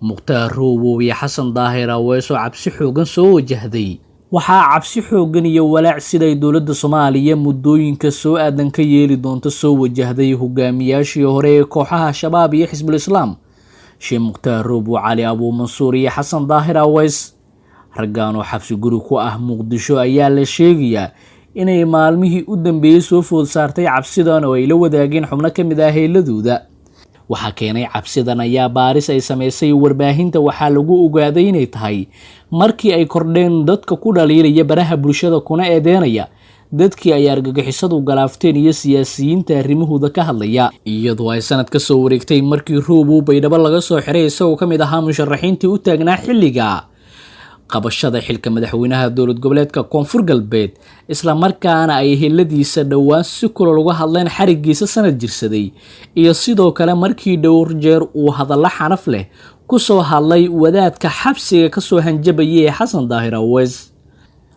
Mukhtaar Roobo iyo Xasan Daahir Aweys oo cabsi xoogan soo wajahday. Waxaa cabsi xoogan iyo walaac siday dowladda Soomaaliya muddooyinka soo aadan ka yeeli doonto soo wajahday hogaamiyaashii hore ee kooxaha Shabaab iyo Xisbul Islaam. Sheekh Mukhtaar Roobo, Cali Abu Mansuur iyo Xasan Daahir Aweys, raggaan oo xabsi guri ku ah Muqdisho ayaa la sheegayaa inay maalmihii u dambeeyay soo food saartay cabsidan oo ay la wadaageen xubno ka mid ah heeladooda. Waxa keenay cabsidan ayaa baaris ay sameysay warbaahinta waxaa lagu ogaaday inay tahay markii ay kordheen dadka ku dhaliilaya baraha bulshada kuna eedeynaya dadkii ay argagixisadu galaafteen iyo siyaasiyiinta arrimahooda ka hadlaya, iyadoo ay sanad ka soo wareegtay markii Roobo Baydhabo laga soo xiray isagoo ka mid ahaa musharaxiintii u taagnaa xilliga qabashada xilka madaxweynaha dowlad goboleedka Koonfur Galbeed, isla markaana ay heladiisa dhawaan si kulul uga hadleen xarigiisa sanad jirsaday, iyo sidoo kale markii dhowr jeer uu hadallo xanaf leh ku soo hadlay wadaadka xabsiga ka soo hanjabayay Xasan Daahir Aweys.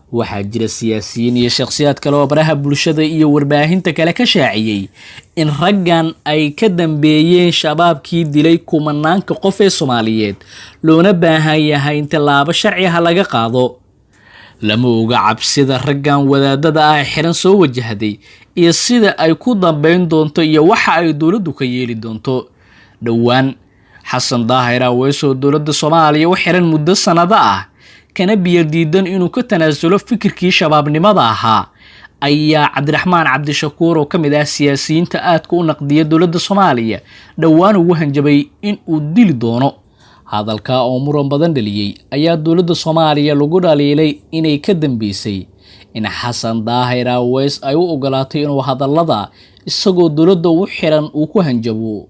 Waxaa jira siyaasiyiin iyo shakhsiyaad kale oo baraha bulshada iyo warbaahinta kale ka shaaciyay in raggan ay ka dambeeyeen shabaabkii dilay kumanaanka qof ee Soomaaliyeed, loona baahan yahay in tallaabo sharci ah laga qaado. Lama oga cabsida raggan wadaadada ah xiran soo wajahday iyo sida ay ku dambeyn doonto iyo waxa ay dowladdu ka yeeli doonto. Dhawaan Xasan Daahir Aweys oo dowladda Soomaaliya u xiran muddo sanado ah kana biyo diidan inuu ka tanaasulo fikirkii shabaabnimada ahaa, ayaa Cabdiraxmaan Cabdishakuur oo ka mid ah siyaasiyiinta aadka u naqdiya dowladda Soomaaliya dhawaan ugu hanjabay in uu dili doono. Hadalka oo muran badan dhaliyay ayaa dowladda Soomaaliya lagu dhaliilay inay ka dambeysay in Xasan Daahir Aweys ay u ogolaatay inuu hadallada isagoo dowladda u xiran uu ku hanjabo.